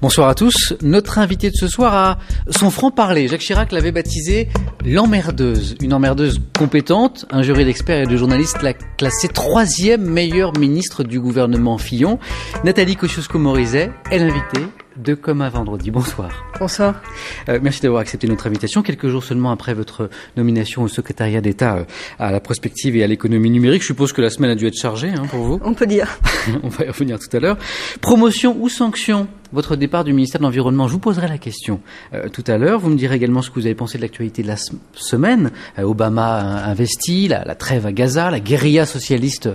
Bonsoir à tous. Notre invité de ce soir a son franc-parler. Jacques Chirac l'avait baptisé l'emmerdeuse. Une emmerdeuse compétente. Un jury d'experts et de journalistes l'a classé 3e meilleure ministre du gouvernement Fillon. Nathalie Kosciusko-Morizet est l'invitée de Comme un vendredi. Bonsoir. Bonsoir. Merci d'avoir accepté notre invitation. Quelques jours seulement après votre nomination au secrétariat d'État à la prospective et à l'économie numérique. Je suppose que la semaine a dû être chargée pour vous. On peut dire. On va y revenir tout à l'heure. Promotion ou sanction? Votre départ du ministère de l'Environnement, je vous poserai la question tout à l'heure. Vous me direz également ce que vous avez pensé de l'actualité de la semaine. Obama investi, la trêve à Gaza, la guérilla socialiste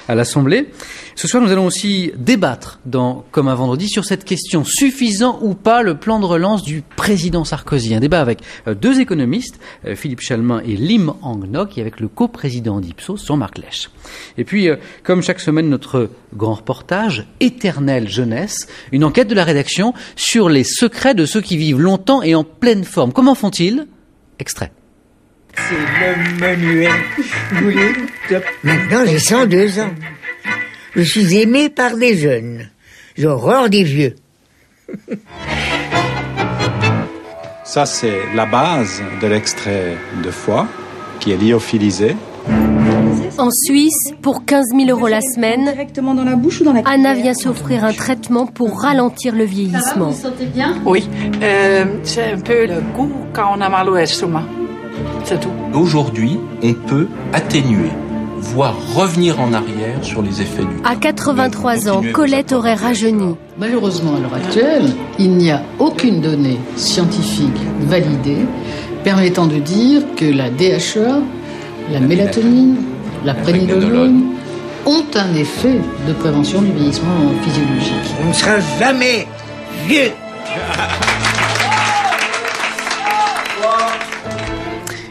à l'Assemblée. Ce soir, nous allons aussi débattre dans Comme un vendredi sur cette question. Suffisant ou pas le plan de relance du président Sarkozy? Un débat avec deux économistes, Philippe Chalmin et Lim Hang Nok, et avec le coprésident d'Ipsos, Jean-Marc Lèche. Et puis, comme chaque semaine, notre grand reportage, Éternelle jeunesse, une enquête de la rédaction sur les secrets de ceux qui vivent longtemps et en pleine forme. Comment font-ils? Extrait. C'est le menuet. Maintenant, j'ai 102 ans. Je suis aimé par des jeunes. J'ai horreur des vieux. Ça, c'est la base de l'extrait de foie qui est lyophilisé. En Suisse, pour 15 000 € la semaine, Directement dans la bouche ou dans la Anna vient s'offrir un traitement pour ralentir le vieillissement. Vous sentez bien? Oui, c'est un peu le goût quand on a mal au estomac. C'est tout. Aujourd'hui, on peut atténuer, voire revenir en arrière sur les effets du temps. À 83 ans, Colette aurait rajeuni. Malheureusement, à l'heure actuelle, il n'y a aucune donnée scientifique validée permettant de dire que la DHEA, la mélatonine, la préninolone ont un effet de prévention du vieillissement physiologique. On ne sera jamais vieux.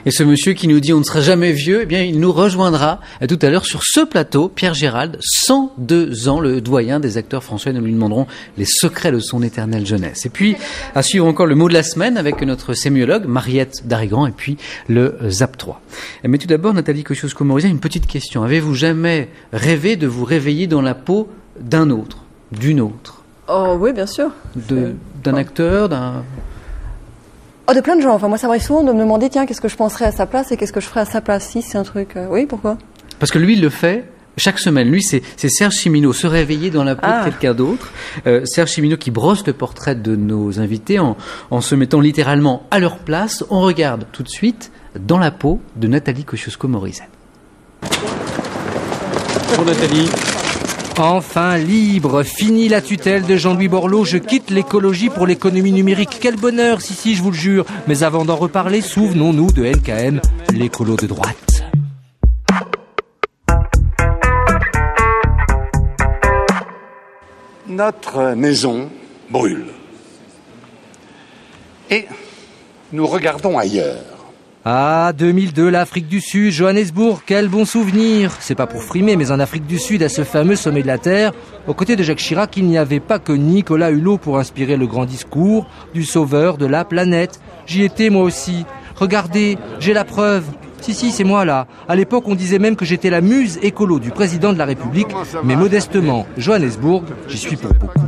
Et ce monsieur qui nous dit on ne sera jamais vieux, eh bien, il nous rejoindra tout à l'heure sur ce plateau. Pierre Gérald, 102 ans, le doyen des acteurs français. Nous lui demanderons les secrets de son éternelle jeunesse. Et puis, à suivre encore le mot de la semaine avec notre sémiologue, Mariette Darigan, et puis le ZAP 3. Mais tout d'abord, Nathalie Kosciusko-Morizet, une petite question. Avez-vous jamais rêvé de vous réveiller dans la peau d'un autre, d'une autre? Oh oui, bien sûr. D'un acteur, d'un... Oh, de plein de gens. Enfin, moi, ça m'arrive souvent de me demander, tiens, qu'est-ce que je penserais à sa place et qu'est-ce que je ferais à sa place si c'est un truc. Oui, pourquoi? Parce que lui, il le fait chaque semaine. Lui, c'est Serge Chimino, se réveiller dans la peau de quelqu'un d'autre. Serge Chimino qui brosse le portrait de nos invités en se mettant littéralement à leur place. On regarde tout de suite dans la peau de Nathalie Kosciusko-Morizet. Bonjour Nathalie. Enfin libre, fini la tutelle de Jean-Louis Borloo, je quitte l'écologie pour l'économie numérique. Quel bonheur, si, je vous le jure. Mais avant d'en reparler, souvenons-nous de NKM, l'écolo de droite. Notre maison brûle. Et nous regardons ailleurs. Ah, 2002, l'Afrique du Sud, Johannesburg, quel bon souvenir. C'est pas pour frimer, mais en Afrique du Sud, à ce fameux sommet de la Terre, aux côtés de Jacques Chirac, il n'y avait pas que Nicolas Hulot pour inspirer le grand discours du sauveur de la planète. J'y étais moi aussi. Regardez, j'ai la preuve. Si, c'est moi là. À l'époque, on disait même que j'étais la muse écolo du président de la République, mais modestement, Johannesburg, j'y suis pour beaucoup.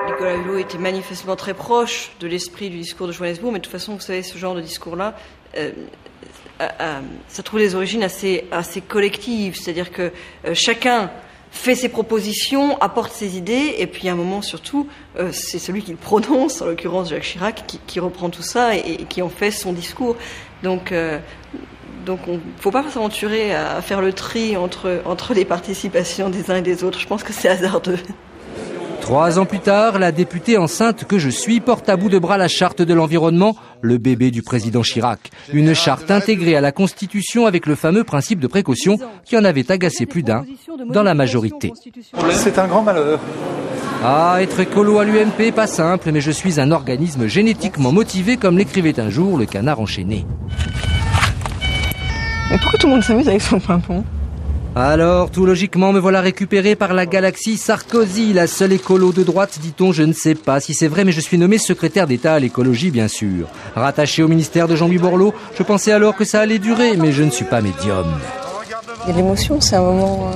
Nicolas Hulot était manifestement très proche de l'esprit du discours de Johannesburg, mais de toute façon, vous savez, ce genre de discours-là, ça trouve des origines assez collectives, c'est-à-dire que chacun fait ses propositions, apporte ses idées, et puis à un moment surtout, c'est celui qui le prononce, en l'occurrence Jacques Chirac, qui reprend tout ça et qui en fait son discours. Donc on ne faut pas s'aventurer à faire le tri entre les participations des uns et des autres. Je pense que c'est hasardeux. 3 ans plus tard, la députée enceinte que je suis porte à bout de bras la charte de l'environnement, le bébé du président Chirac. Une charte intégrée à la Constitution avec le fameux principe de précaution qui en avait agacé plus d'un dans la majorité. C'est un grand malheur. Ah, être écolo à l'UMP, pas simple, mais je suis un organisme génétiquement motivé comme l'écrivait un jour le canard enchaîné. Mais pourquoi tout le monde s'amuse avec son pimpon? Alors, tout logiquement, me voilà récupéré par la galaxie Sarkozy, la seule écolo de droite, dit-on. Je ne sais pas si c'est vrai, mais je suis nommé secrétaire d'État à l'écologie, bien sûr. Rattaché au ministère de Jean-Louis Borloo, je pensais alors que ça allait durer, mais je ne suis pas médium. Il y a de l'émotion, c'est un moment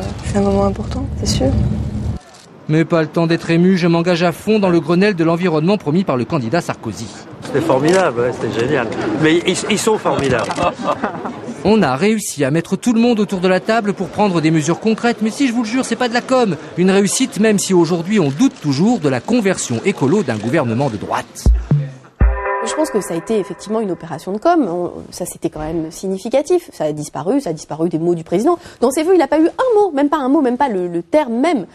important, c'est sûr. Mais pas le temps d'être ému, je m'engage à fond dans le Grenelle de l'environnement promis par le candidat Sarkozy. C'était formidable, ouais, c'était génial. Mais ils sont formidables. On a réussi à mettre tout le monde autour de la table pour prendre des mesures concrètes, mais si je vous le jure, c'est pas de la com. Une réussite même si aujourd'hui on doute toujours de la conversion écolo d'un gouvernement de droite. Je pense que ça a été effectivement une opération de com. Ça, c'était quand même significatif. Ça a disparu des mots du président. Dans ses vœux, il n'a pas eu un mot, même pas le terme même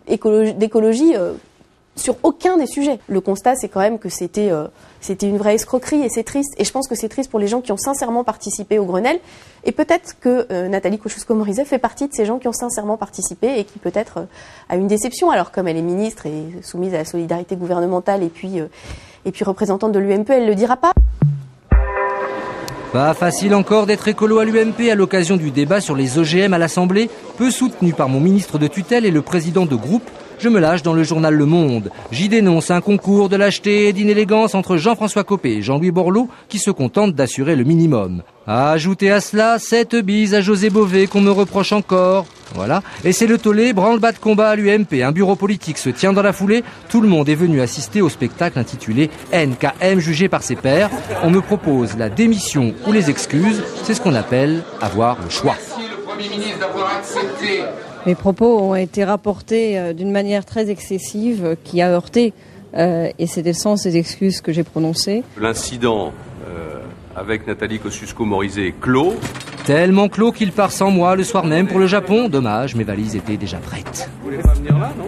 d'écologie sur aucun des sujets. Le constat, c'est quand même que c'était une vraie escroquerie et c'est triste. Et je pense que c'est triste pour les gens qui ont sincèrement participé au Grenelle. Et peut-être que Nathalie Kosciusko-Morizet fait partie de ces gens qui ont sincèrement participé et qui peut-être a une déception. Alors comme elle est ministre et soumise à la solidarité gouvernementale et puis représentante de l'UMP, elle le dira pas. Pas facile encore d'être écolo à l'UMP à l'occasion du débat sur les OGM à l'Assemblée, peu soutenu par mon ministre de tutelle et le président de groupe. Je me lâche dans le journal Le Monde. J'y dénonce un concours de lâcheté et d'inélégance entre Jean-François Copé et Jean-Louis Borloo qui se contentent d'assurer le minimum. Ajoutez à cela cette bise à José Bové qu'on me reproche encore. Voilà. Et c'est le tollé, branle-bas de combat à l'UMP. Un bureau politique se tient dans la foulée. Tout le monde est venu assister au spectacle intitulé NKM jugé par ses pairs. On me propose la démission ou les excuses. C'est ce qu'on appelle avoir le choix. Merci le Premier ministre d'avoir accepté. Mes propos ont été rapportés d'une manière très excessive qui a heurté, et c'était le sens des excuses que j'ai prononcées. L'incident avec Nathalie Kosciusko-Morizet est clos. Tellement clos qu'il part sans moi le soir même pour le Japon. Dommage, mes valises étaient déjà prêtes. Vous voulez pas venir là, non ?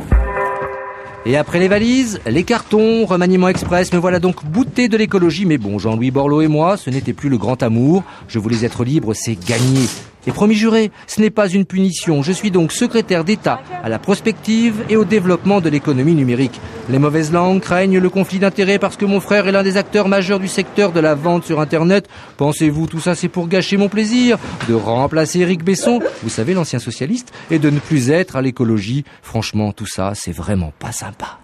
Et après les valises, les cartons, remaniement express, me voilà donc bouté de l'écologie. Mais bon, Jean-Louis Borloo et moi, ce n'était plus le grand amour. Je voulais être libre, c'est gagné. Et promis juré, ce n'est pas une punition. Je suis donc secrétaire d'État à la prospective et au développement de l'économie numérique. Les mauvaises langues craignent le conflit d'intérêts parce que mon frère est l'un des acteurs majeurs du secteur de la vente sur Internet. Pensez-vous, tout ça c'est pour gâcher mon plaisir de remplacer Éric Besson, vous savez l'ancien socialiste, et de ne plus être à l'écologie. Franchement, tout ça, c'est vraiment pas sympa.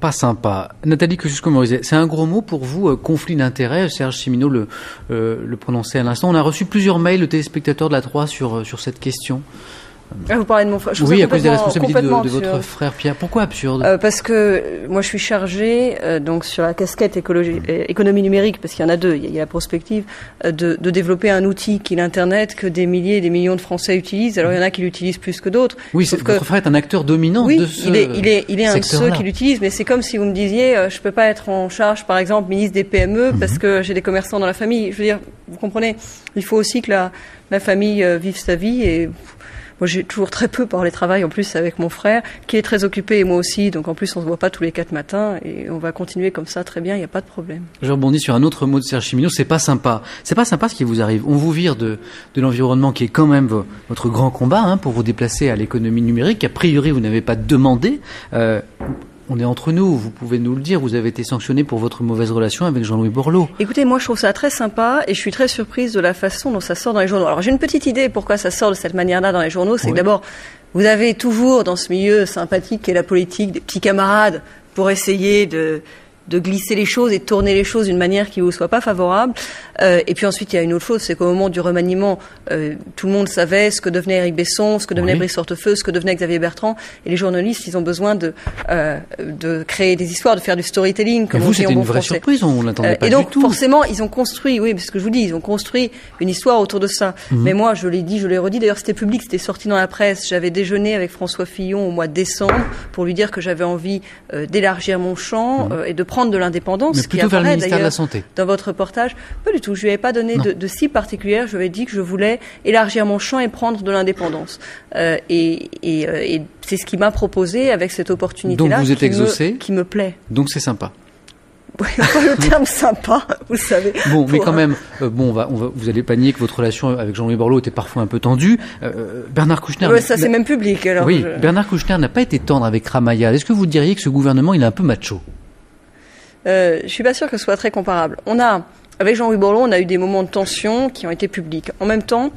Pas sympa. Nathalie Kosciusko-Morizet, c'est un gros mot pour vous, conflit d'intérêts. Serge Siminot le prononçait à l'instant. On a reçu plusieurs mails de téléspectateurs de la 3 sur cette question. Vous parlez de mon frère. Oui, à cause des responsabilités de votre frère Pierre. Pourquoi absurde ? Parce que moi je suis chargée donc sur la casquette économie numérique, parce qu'il y en a deux. Il y a la prospective de développer un outil qui est l'Internet que des milliers et des millions de Français utilisent. Alors il y en a qui l'utilisent plus que d'autres. Oui, votre frère est un acteur dominant de ce il est un de ceux qui l'utilisent, mais c'est comme si vous me disiez je peux pas être en charge, par exemple, ministre des PME parce que j'ai des commerçants dans la famille. Je veux dire, vous comprenez, il faut aussi que la famille vive sa vie et moi, j'ai toujours très peu parlé travail, en plus, avec mon frère, qui est très occupé, et moi aussi. Donc, en plus, on se voit pas tous les 4 matins, et on va continuer comme ça, très bien, il n'y a pas de problème. Je rebondis sur un autre mot de Serge Siminot, c'est pas sympa. C'est pas sympa ce qui vous arrive. On vous vire de l'environnement qui est quand même votre grand combat, pour vous déplacer à l'économie numérique. A priori, vous n'avez pas demandé. On est entre nous, vous pouvez nous le dire, vous avez été sanctionné pour votre mauvaise relation avec Jean-Louis Borloo. Écoutez, moi je trouve ça très sympa et je suis très surprise de la façon dont ça sort dans les journaux. Alors j'ai une petite idée pourquoi ça sort de cette manière-là dans les journaux, c'est que d'abord, vous avez toujours dans ce milieu sympathique qu'est la politique des petits camarades pour essayer de glisser les choses et de tourner les choses d'une manière qui vous soit pas favorable. Et puis ensuite, il y a une autre chose, c'est qu'au moment du remaniement, tout le monde savait ce que devenait Éric Besson, ce que devenait Brice Hortefeux, ce que devenait Xavier Bertrand. Et les journalistes, ils ont besoin de créer des histoires, de faire du storytelling, comme on dit en bon français. C'était une vraie surprise, on l'attendait pas du tout. Et donc, forcément, ils ont construit, oui, parce que je vous dis, ils ont construit une histoire autour de ça. Mais moi, je l'ai dit, je l'ai redit, d'ailleurs, c'était public, c'était sorti dans la presse. J'avais déjeuné avec François Fillon au mois de décembre pour lui dire que j'avais envie d'élargir mon champ et de prendre de l'indépendance. Mais plutôt vers le ministère de la Santé. Dans votre reportage, pas du tout. Je lui avais pas donné de cible particulière. Je lui avais dit que je voulais élargir mon champ et prendre de l'indépendance. Et c'est ce qu'il m'a proposé avec cette opportunité-là. Donc vous êtes exaucé. Qui me plaît. Donc c'est sympa. Oui, pas le terme sympa, vous savez. Bon, mais quand même, vous allez pas nier que votre relation avec Jean-Louis Borloo était parfois un peu tendue. Bernard Kouchner. Ouais, ça c'est même public. Alors oui, Bernard Kouchner n'a pas été tendre avec Ramayal. Est-ce que vous diriez que ce gouvernement il est un peu macho? Je suis pas sûre que ce soit très comparable. Avec Jean-Louis Borloo, on a eu des moments de tension qui ont été publics. En même temps,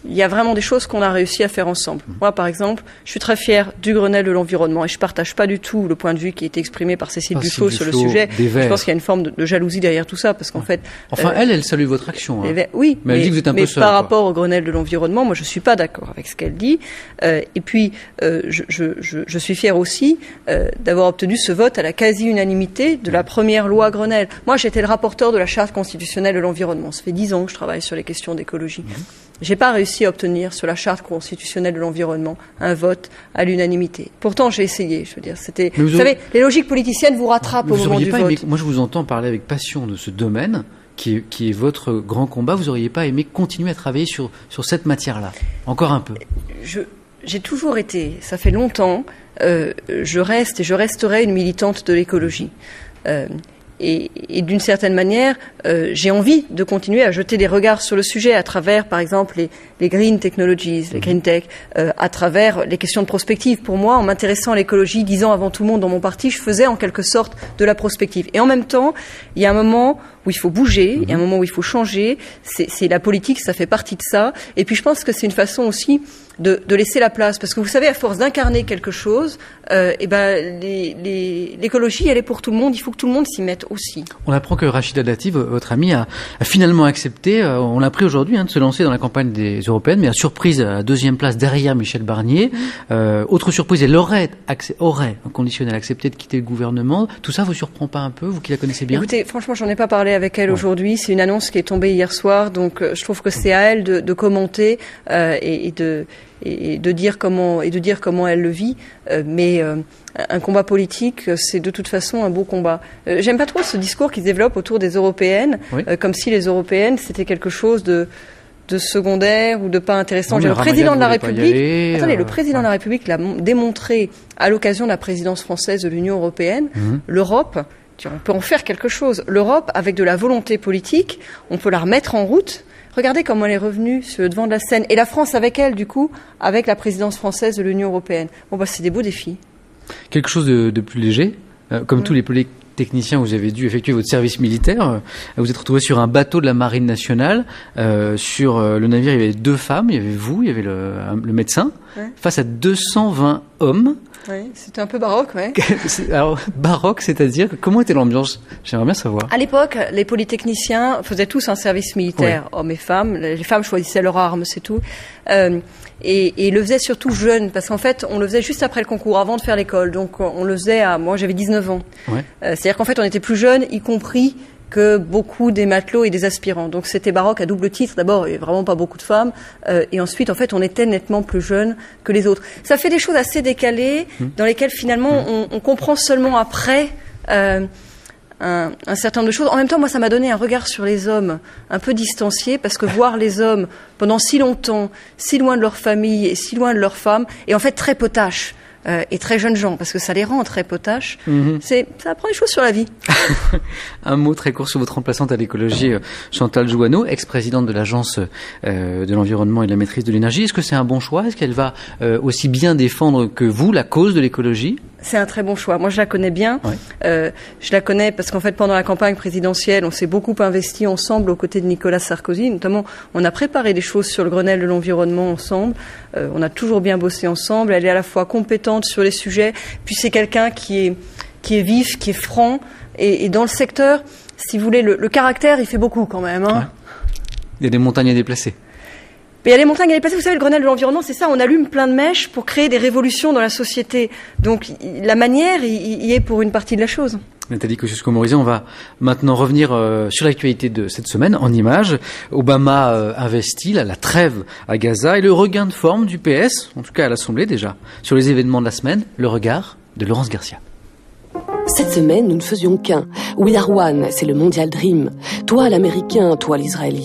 il y a vraiment des choses qu'on a réussi à faire ensemble. Moi, par exemple, je suis très fière du Grenelle de l'environnement et je partage pas du tout le point de vue qui a été exprimé par Cécile Duflot sur le sujet. Je pense qu'il y a une forme de jalousie derrière tout ça, parce qu'en fait... Enfin, elle salue votre action. Hein. Oui, mais elle dit que vous êtes un peu seule, par rapport au Grenelle de l'environnement, moi, je suis pas d'accord avec ce qu'elle dit. Et puis, je suis fière aussi d'avoir obtenu ce vote à la quasi-unanimité de la première loi Grenelle. Moi, j'étais le rapporteur de la Charte constitutionnelle de l'environnement. Ça fait 10 ans que je travaille sur les questions d'écologie. J'ai pas réussi à obtenir sur la Charte constitutionnelle de l'environnement un vote à l'unanimité. Pourtant, j'ai essayé. Je veux dire, c'était. Vous savez, les logiques politiciennes vous rattrapent au moment du vote. Moi, je vous entends parler avec passion de ce domaine qui est votre grand combat. Vous auriez pas aimé continuer à travailler sur cette matière-là, encore un peu? J'ai toujours été. Ça fait longtemps. Je reste et je resterai une militante de l'écologie. Et d'une certaine manière, j'ai envie de continuer à jeter des regards sur le sujet à travers, par exemple, les green technologies, les green tech, à travers les questions de prospective. Pour moi, en m'intéressant à l'écologie, 10 ans avant tout le monde dans mon parti, je faisais en quelque sorte de la prospective. Et en même temps, il y a un moment où il faut bouger, il y a un moment où il faut changer. C'est la politique, ça fait partie de ça. Et puis je pense que c'est une façon aussi de laisser la place, parce que vous savez, à force d'incarner quelque chose, l'écologie, elle est pour tout le monde. Il faut que tout le monde s'y mette aussi. On apprend que Rachida Dati, votre amie, a finalement accepté. On l'a pris aujourd'hui de se lancer dans la campagne des européennes, mais à surprise à la 2e place derrière Michel Barnier. Autre surprise, elle aurait en conditionnel accepté de quitter le gouvernement. Tout ça vous surprend pas un peu, vous qui la connaissez bien? Écoutez, franchement, j'en ai pas parlé avec elle aujourd'hui. C'est une annonce qui est tombée hier soir, donc je trouve que c'est à elle de commenter et de dire comment elle le vit, mais un combat politique, c'est de toute façon un beau combat. J'aime pas trop ce discours qui se développe autour des européennes, comme si les européennes c'était quelque chose de secondaire ou de pas intéressant. Le président de la République, le président de la République l'a démontré à l'occasion de la présidence française de l'Union européenne. L'Europe, on peut en faire quelque chose. L'Europe, avec de la volonté politique, on peut la remettre en route. Regardez comment elle est revenue sur le devant de la scène. Et la France avec elle, du coup, avec la présidence française de l'Union européenne. C'est des beaux défis. Quelque chose de plus léger, comme tous les polytechniciens, vous avez dû effectuer votre service militaire. Vous êtes retrouvé sur un bateau de la Marine nationale. Sur le navire, il y avait 2 femmes, il y avait vous, il y avait le médecin, face à 220 hommes. Oui, c'était un peu baroque, ouais. Alors, baroque, c'est-à-dire, comment était l'ambiance? J'aimerais bien savoir. À l'époque, les polytechniciens faisaient tous un service militaire, hommes et femmes. Les femmes choisissaient leur arme, c'est tout. Et le faisaient surtout jeunes, parce qu'en fait, on le faisait juste après le concours, avant de faire l'école. Donc, on le faisait moi, j'avais 19 ans. C'est-à-dire qu'en fait, on était plus jeunes, y compris que beaucoup des matelots et des aspirants. Donc c'était baroque à double titre. D'abord, il n'y avait vraiment pas beaucoup de femmes. Et ensuite, en fait, on était nettement plus jeunes que les autres. Ça fait des choses assez décalées, dans lesquelles finalement, on comprend seulement après un certain nombre de choses. En même temps, moi, ça m'a donné un regard sur les hommes un peu distancié, parce que voir les hommes pendant si longtemps, si loin de leur famille et si loin de leurs femmes, et en fait très potaches, et très jeunes gens, parce que ça les rend très potaches, ça apprend des choses sur la vie. Un mot très court sur votre remplaçante à l'écologie, Chantal Jouanneau, ex-présidente de l'Agence de l'environnement et de la maîtrise de l'énergie. Est-ce que c'est un bon choix? Est-ce qu'elle va aussi bien défendre que vous la cause de l'écologie? C'est un très bon choix. Moi, je la connais bien. Je la connais parce qu'en fait, pendant la campagne présidentielle, on s'est beaucoup investi ensemble aux côtés de Nicolas Sarkozy. Notamment, on a préparé des choses sur le Grenelle de l'environnement ensemble. On a toujours bien bossé ensemble. Elle est à la fois compétente sur les sujets, puis c'est quelqu'un qui est vif, qui est franc. Et dans le secteur, si vous voulez, le caractère, il fait beaucoup quand même. Il y a des montagnes à déplacer. Mais il y a les montagnes à déplacer. Vous savez, le Grenelle de l'environnement, c'est ça. On allume plein de mèches pour créer des révolutions dans la société. Donc, la manière y est pour une partie de la chose. Nathalie Kosciusko-Morizet, on va maintenant revenir sur l'actualité de cette semaine en images. Obama investit la trêve à Gaza et le regain de forme du PS, en tout cas à l'Assemblée déjà, sur les événements de la semaine. Le regard de Laurence Garcia. Cette semaine, nous ne faisions qu'un. We are one, c'est le Mondial Dream. Toi l'Américain, toi l'Israélien.